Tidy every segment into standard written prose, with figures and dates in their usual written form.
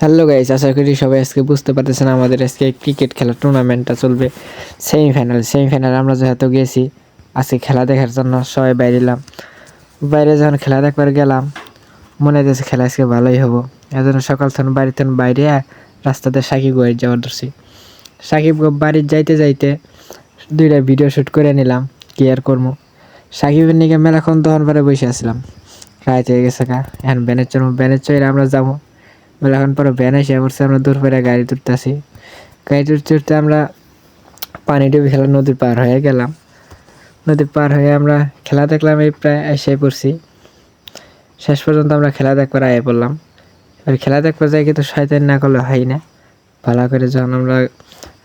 Hello guys, আশা করি সবাই আজকে বুঝতে পারতেছেন আমাদের আজকে ক্রিকেট খেলার টুর্নামেন্টটা চলবে। সেমিফাইনাল আমরা যেহেতু গেছি আজকে খেলা দেখার জন্য সবাই বাইরে এলাম। বাইরে যখন খেলা দেখবার গেলাম মনে হইতেছে খেলা আজকে ভালোই হবো। এজন্য সকাল থেকে বাইরে রাস্তাতে সাকিব গাড়ি যাওয়ার ধরছি। সাকিব বাড়ির যাইতে যাইতে দুইটা ভিডিও শ্যুট করে নিলাম, কি আর করবো। সাকিবের নিকে মেলাক্ষণ তখন পরে বসে আসলাম, রাত হয়ে গেছে কা এখন ব্যানের চড়ে আমরা যাবো। এখন পরে ভ্যান এসে পড়ছে, আমরা দূর করে গাড়ি তুলতেছি। গাড়ি তুলতে আমরা পানি ডুবে খেলা নদীর পার হয়ে গেলাম। নদী পার হয়ে আমরা খেলা দেখলাম, এই প্রায় এসে পড়ছি। শেষ পর্যন্ত আমরা খেলা দেখবার আয়ে পড়লাম। আর খেলা দেখবার যাই কিন্তু শয়তান না করলে হয় না। ভালো করে যখন আমরা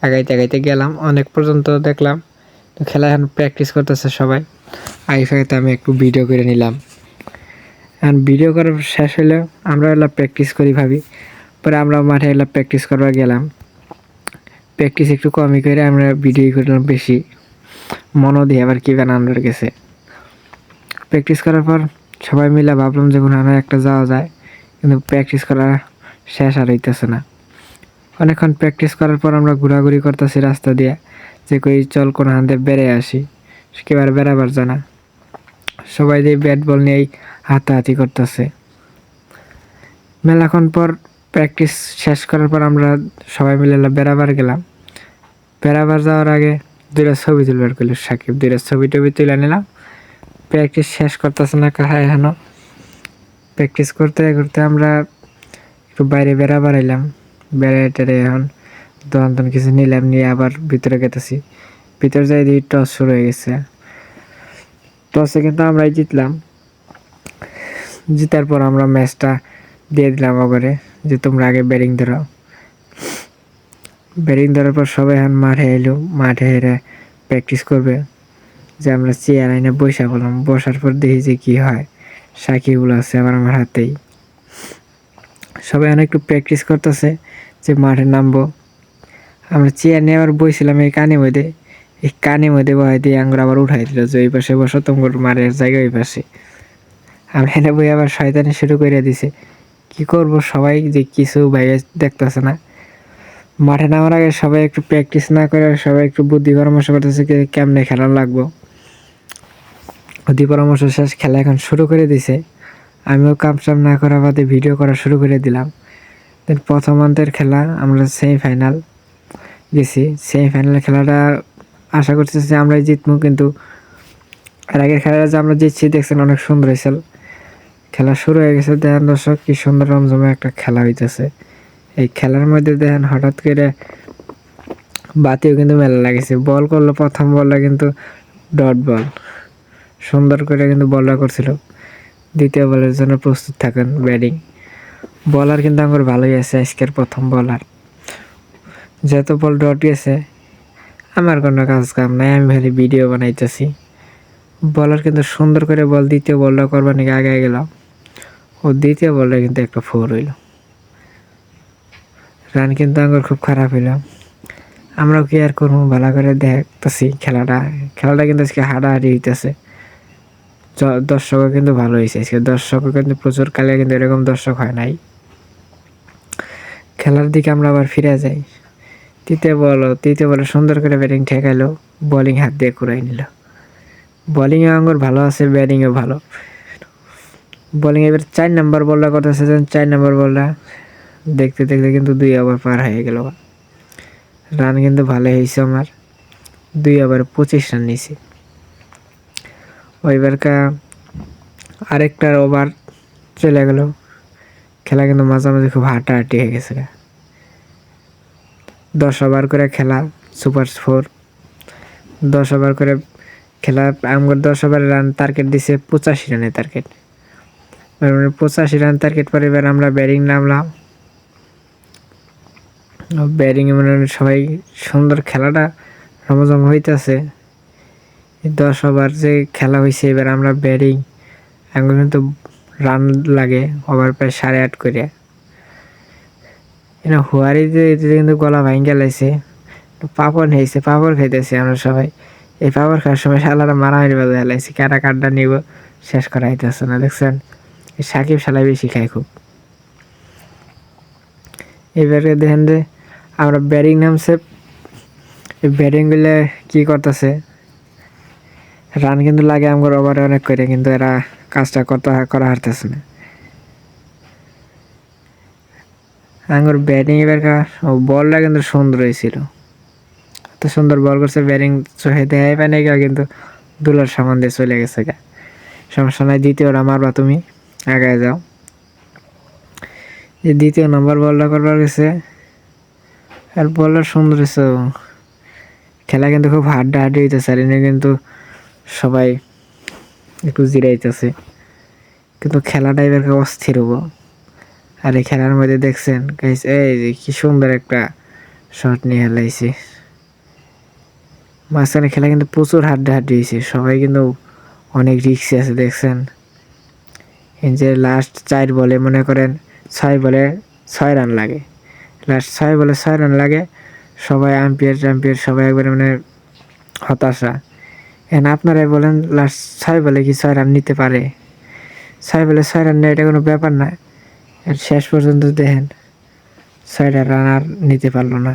আগাইতে আগাইতে গেলাম অনেক পর্যন্ত দেখলাম, তো খেলা এখন প্র্যাকটিস করতেছে সবাই। আগে ফাঁকে আমি একটু ভিডিও করে নিলাম। এখন ভিডিও করার শেষ হলে আমরা এলাম প্র্যাকটিস করি ভাবি। পরে আমরা মাঠে এলাম প্র্যাকটিস করবার গেলাম। প্র্যাকটিস একটু কমই করে আমরা ভিডিও করলাম বেশি, মনও দিয়ে আবার কী বানানোর গেছে। প্র্যাকটিস করার পর সবাই মিলে ভাবলাম যে কোনো একটা যাওয়া যায়, কিন্তু প্র্যাকটিস করা শেষ আর হইতেছে না। অনেকক্ষণ প্র্যাকটিস করার পর আমরা ঘোরাঘুরি করতেছি রাস্তা দিয়ে, যে কই চল কোনো হাতে বেড়ে আসি, একেবারে বেড়াবার জানা। সবাই দিয়ে ব্যাট বল নিয়েই হাতাহাতি করতেছে। মেলাক্ষণ পর প্র্যাকটিস শেষ করার পর আমরা সবাই মিলে বেড়াবার গেলাম। বেড়াবার যাওয়ার আগে দুইটা ছবি তুলবার করলো সাকিব, দুইটা ছবি টবি তুলে নিলাম। প্র্যাকটিস শেষ করতেছে না কাহায় এখনো। প্র্যাকটিস করতে করতে আমরা একটু বাইরে বেড়াবার এলাম। বেড়ে টেড়ে এখন দন কিছু নিলাম, নিয়ে আবার ভিতরে গেতেছি। ভিতরে যাই দিয়ে টস শুরু হয়ে গেছে। টসে কিন্তু আমরাই জিতলাম। জিতার পর আমরা ম্যাচটা দিয়ে দিলাম ওভারে, যে তোমরা আগে ব্যাটিং ধরো। ব্যাটিং ধরার পর সবাই এখন মাঠে এলো, মাঠে এসে প্র্যাকটিস করবে। যে আমরা চেয়ার আইনে বসে বললাম, বসার পর দেখি যে কী হয়। সাকিবগুলো আছে আবার আমার হাতেই। সবাই অনেক একটু প্র্যাকটিস করতেছে যে মাঠে নামবো। আমরা চেয়ার নিয়ে আবার বইছিলাম এই কানের মধ্যে বহাই দিয়ে আঙ্গুর আবার উঠাই দিল, যে ওই পাশে বসো, তোমার মারের জায়গা ওই পাশে। আমরা এনে বই আবার শয়তানি শুরু করে দিছে। কি করব, সবাই যে কিছু বাইরে দেখতেছে না। মাঠে নামার আগে সবাই একটু প্র্যাকটিস না করে সবাই একটু বুদ্ধি পরামর্শ করতেছে কেমনে খেলা লাগবো। বুদ্ধি পরামর্শ শেষ, খেলা এখন শুরু করে দিছে। আমিও কামসাম না করা বাদে ভিডিও করা শুরু করে দিলাম। দেন প্রথম অন্তের খেলা আমরা সেমিফাইনাল গেছি। সেমিফাইনালের খেলাটা আশা করতেছি আমরাই জিতবো, কিন্তু এর আগের খেলাটা যে আমরা জিতছি দেখছেন অনেক সুন্দর হয়েছিল। খেলা শুরু হয়ে গেছে, দেখেন দর্শক কি সুন্দর রমজমে একটা খেলা হইতেছে। এই খেলার মধ্যে দেখেন হঠাৎ করে বাতিও কিন্তু মেলা লাগেছে। বল করলো, প্রথম বলটা কিন্তু ডট বল, সুন্দর করে কিন্তু বলটা করছিল। দ্বিতীয় বলের জন্য প্রস্তুত থাকেন ব্যাটিং। বলার কিন্তু আমার ভালোই আছে আজকের প্রথম বলার। যত বল ডট গেছে আমার কোনো কাজ কাম নাই, আমি খালি ভিডিও বানাইতেছি। বলার কিন্তু সুন্দর করে বল দ্বিতীয় বলটা করবার নাকি আগে গেল, ও দ্বিতীয় বলটা কিন্তু একটা ফোর হইল। রান কিন্তু আমার খুব খারাপ হইল। আমরাও কি আর করবো, ভালো করে দেখতেছি খেলাটা কিন্তু আজকে হাডাহাডি হইতেছে। দর্শকও কিন্তু ভালো হয়েছে আজকে, দর্শকও কিন্তু প্রচুর, কালে কিন্তু এরকম দর্শক হয় নাই। খেলার দিকে আমরা আবার ফিরে যাই। তৃতীয় বলে সুন্দর করে ব্যাটিং ঠেকাইলো, বোলিং হাত দিয়ে কুড়াই নিল। বোলিংয়ে আঙ্গুর ভালো আছে, ব্যাটিংও ভালো। বোলিং এবার 4 নম্বর বলটা করতেছে, 4 নম্বর বলটা দেখতে দেখতে কিন্তু 2 ওভার পার হয়ে গেল। রান কিন্তু ভালো হয়েছে আমার, 2 ওভারে 25 রান নিয়েছি। ওইবারকা আরেকটা ওভার চলে গেল। খেলা কিন্তু মাঝামাঝি খুব হাঁটাহাঁটি হয়ে গেছে। 10 ওভার করে খেলা, সুপার 4। 10 ওভার করে খেলা, আমার 10 ওভারে রান টার্গেট দিছে 85 রানের টার্গেট। 85 রান টার্গেট পরে এবার আমরা ব্যাটিং নামলাম। ব্যাটিংয়ে মানে সবাই সুন্দর, খেলাটা রমজম হইতেছে। 10 ওভার যে খেলা হয়েছে, এবার আমরা ব্যাটিং এখন কিন্তু রান লাগে ওভার প্রায় 8.5 করে। হুয়ারি এতে কিন্তু গলা ভাঙ্গে লাইছে, পাপড় নিয়েছে, পাপড় খাইতেছি আমরা সবাই। এই পাপড় খাওয়ার সময় শালারা মারামারি বাজায় লাইছে, কারা কাঠটা নিব শেষ করা হইতেছে না। দেখছেন, এই সাকিব শালাই বেশি খায় খুব। এবারে দেখেন যে আমরা ব্যাটিং নামছে, এই ব্যাটিংগুলো কী করতেছে, রান কিন্তু লাগে আমার ওভারে অনেক করে, কিন্তু এরা কাজটা করা হারতেছে না। আমার ব্যাটিং এবার বলটা কিন্তু সুন্দর হয়েছিল, এত সুন্দর বল করছে, ব্যাটিং চোখে দেখাই পায় না কিন্তু দুলার সামান দিয়ে চলে গেছে গা। সমস্যা নাই, দ্বিতীয়টা মারবা তুমি, আগায় যাও। যে দ্বিতীয় নম্বর বলটা করবার গেছে, আর বলটা সুন্দর হয়েছে। খেলা কিন্তু খুব হাড্ডাহাড্ডি হইতেছে, আর এনে কিন্তু সবাই একটু জিরাইতেছে, কিন্তু খেলাটা এবার অস্থির হবো। আর এই খেলার মধ্যে দেখছেন গাইস, এই যে কি সুন্দর একটা শট নিয়ে হেলাইছে। মাঝখানে খেলা কিন্তু প্রচুর হাড্ডাহাড্ডি হয়েছে, সবাই কিন্তু অনেক রিক্সে আছে দেখছেন। এই যে লাস্ট 4 বলে মনে করেন 6 বলে 6 রান লাগে, লাস্ট 6 বলে 6 রান লাগে, সবাই আম্পায়ার সবাই একবারে মানে হতাশা। এখন আপনারাই বলেন লাস্ট 6 বলে কি 6 রান নিতে পারে? 6 বলে 6 রান নেয়, এটা কোনো ব্যাপার না। শেষ পর্যন্ত দেখেন 6টা রান আর নিতে পারলো না।